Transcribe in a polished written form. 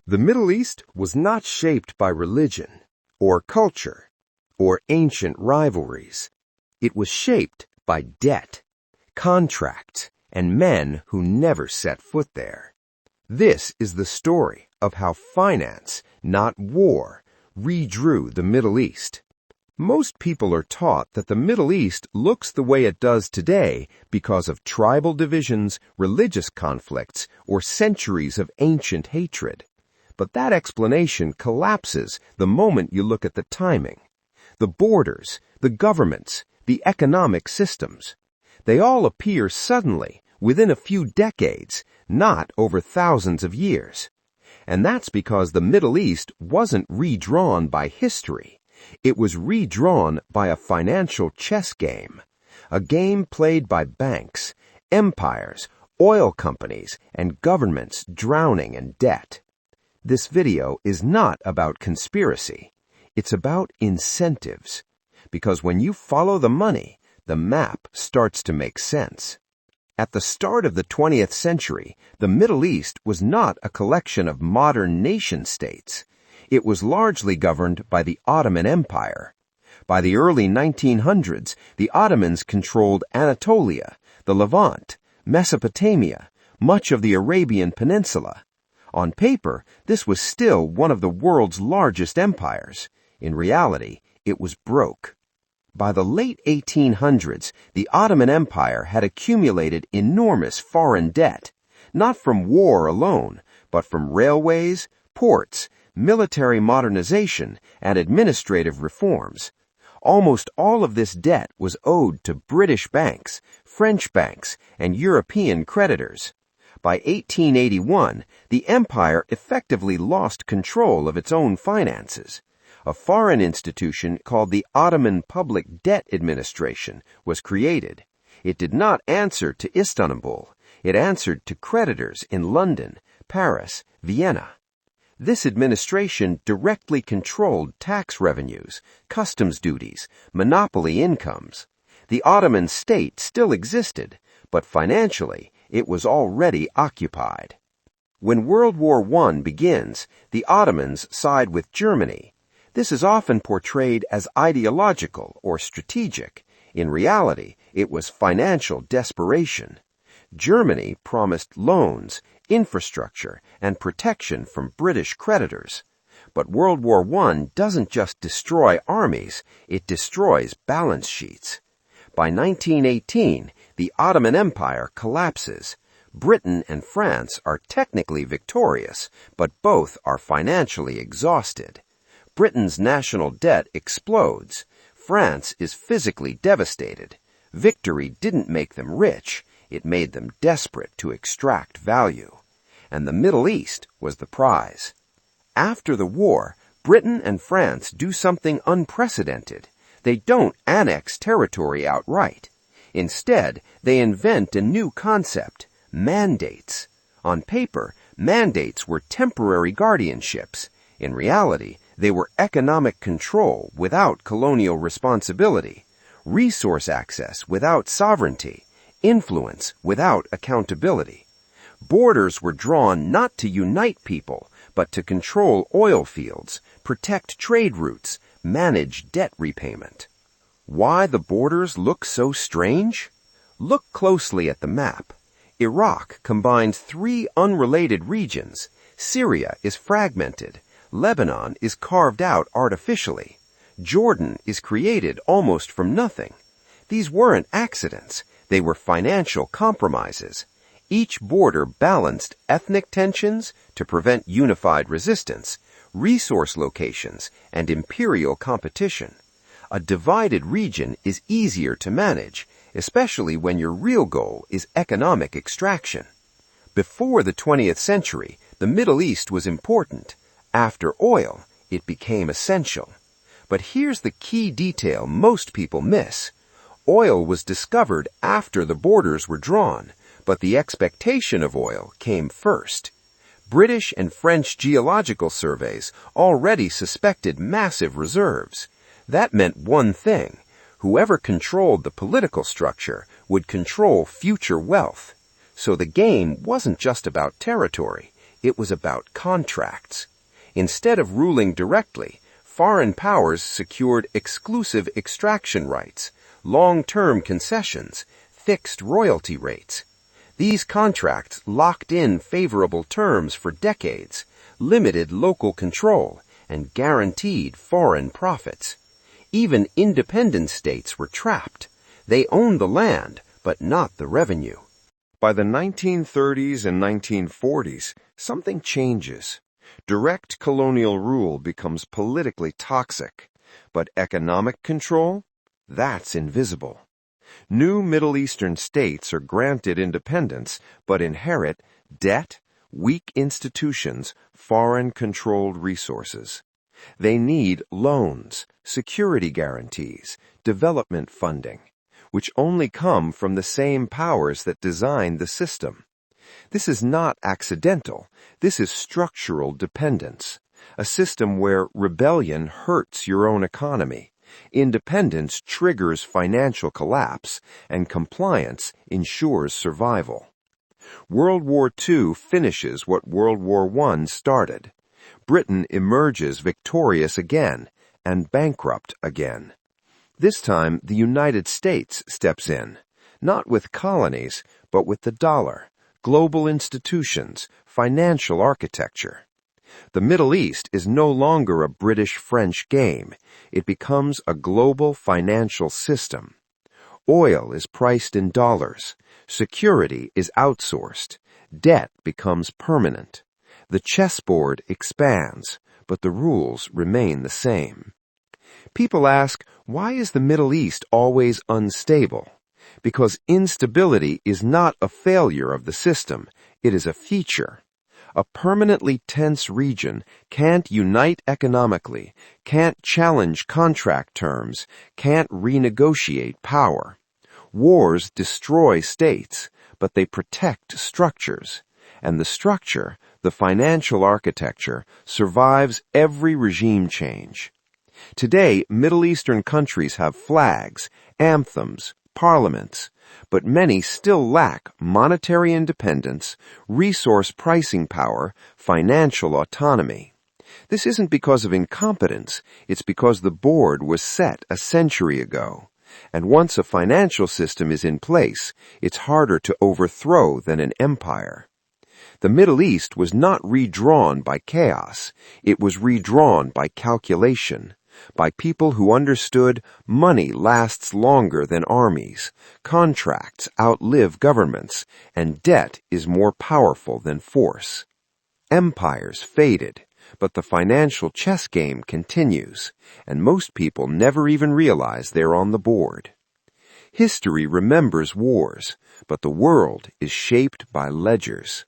The Middle East was not shaped by religion, or culture, or ancient rivalries. It was shaped by debt, contracts, and men who never set foot there. This is the story of how finance, not war, redrew the Middle East. Most people are taught that the Middle East looks the way it does today because of tribal divisions, religious conflicts, or centuries of ancient hatred. But that explanation collapses the moment you look at the timing. The borders, the governments, the economic systems. They all appear suddenly, within a few decades, not over thousands of years. And that's because the Middle East wasn't redrawn by history. It was redrawn by a financial chess game, a game played by banks, empires, oil companies, and governments drowning in debt. This video is not about conspiracy. It's about incentives. Because when you follow the money, the map starts to make sense. At the start of the 20th century, the Middle East was not a collection of modern nation-states. It was largely governed by the Ottoman Empire. By the early 1900s, the Ottomans controlled Anatolia, the Levant, Mesopotamia, much of the Arabian Peninsula. On paper, this was still one of the world's largest empires. In reality, it was broke. By the late 1800s, the Ottoman Empire had accumulated enormous foreign debt, not from war alone, but from railways, ports, military modernization, and administrative reforms. Almost all of this debt was owed to British banks, French banks, and European creditors. By 1881, the empire effectively lost control of its own finances. A foreign institution called the Ottoman Public Debt Administration was created. It did not answer to Istanbul. It answered to creditors in London, Paris, Vienna. This administration directly controlled tax revenues, customs duties, monopoly incomes. The Ottoman state still existed, but financially it was already occupied. When World War I begins, the Ottomans side with Germany. This is often portrayed as ideological or strategic. In reality, it was financial desperation. Germany promised loans, infrastructure, and protection from British creditors. But World War I doesn't just destroy armies, it destroys balance sheets. By 1918, the Ottoman Empire collapses. Britain and France are technically victorious, but both are financially exhausted. Britain's national debt explodes. France is physically devastated. Victory didn't make them rich. It made them desperate to extract value. And the Middle East was the prize. After the war, Britain and France do something unprecedented. They don't annex territory outright. Instead, they invent a new concept, mandates. On paper, mandates were temporary guardianships. In reality, they were economic control without colonial responsibility, resource access without sovereignty, influence without accountability. Borders were drawn not to unite people, but to control oil fields, protect trade routes, manage debt repayment. Why the borders look so strange? Look closely at the map. Iraq combines three unrelated regions. Syria is fragmented. Lebanon is carved out artificially. Jordan is created almost from nothing. These weren't accidents. They were financial compromises. Each border balanced ethnic tensions to prevent unified resistance, resource locations, and imperial competition. A divided region is easier to manage, especially when your real goal is economic extraction. Before the 20th century, the Middle East was important. After oil, it became essential. But here's the key detail most people miss. Oil was discovered after the borders were drawn, but the expectation of oil came first. British and French geological surveys already suspected massive reserves. That meant one thing. Whoever controlled the political structure would control future wealth. So the game wasn't just about territory. It was about contracts. Instead of ruling directly, foreign powers secured exclusive extraction rights, long-term concessions, fixed royalty rates. These contracts locked in favorable terms for decades, limited local control, and guaranteed foreign profits. Even independent states were trapped. They owned the land, but not the revenue. By the 1930s and 1940s, something changes. Direct colonial rule becomes politically toxic, but economic control? That's invisible. New Middle Eastern states are granted independence, but inherit debt, weak institutions, foreign-controlled resources. They need loans, security guarantees, development funding, which only come from the same powers that designed the system. This is not accidental. This is structural dependence, a system where rebellion hurts your own economy, independence triggers financial collapse, and compliance ensures survival. World War II finishes what World War I started. Britain emerges victorious again and bankrupt again. This time, the United States steps in, not with colonies, but with the dollar, global institutions, financial architecture. The Middle East is no longer a British-French game. It becomes a global financial system. Oil is priced in dollars. Security is outsourced. Debt becomes permanent. The chessboard expands, but the rules remain the same. People ask, why is the Middle East always unstable? Because instability is not a failure of the system, it is a feature. A permanently tense region can't unite economically, can't challenge contract terms, can't renegotiate power. Wars destroy states, but they protect structures. And the structure, the financial architecture, survives every regime change. Today, Middle Eastern countries have flags, anthems, parliaments, but many still lack monetary independence, resource pricing power, financial autonomy. This isn't because of incompetence, it's because the board was set a century ago. And once a financial system is in place, it's harder to overthrow than an empire. The Middle East was not redrawn by chaos, it was redrawn by calculation, by people who understood money lasts longer than armies, contracts outlive governments, and debt is more powerful than force. Empires faded, but the financial chess game continues, and most people never even realize they're on the board. History remembers wars, but the world is shaped by ledgers.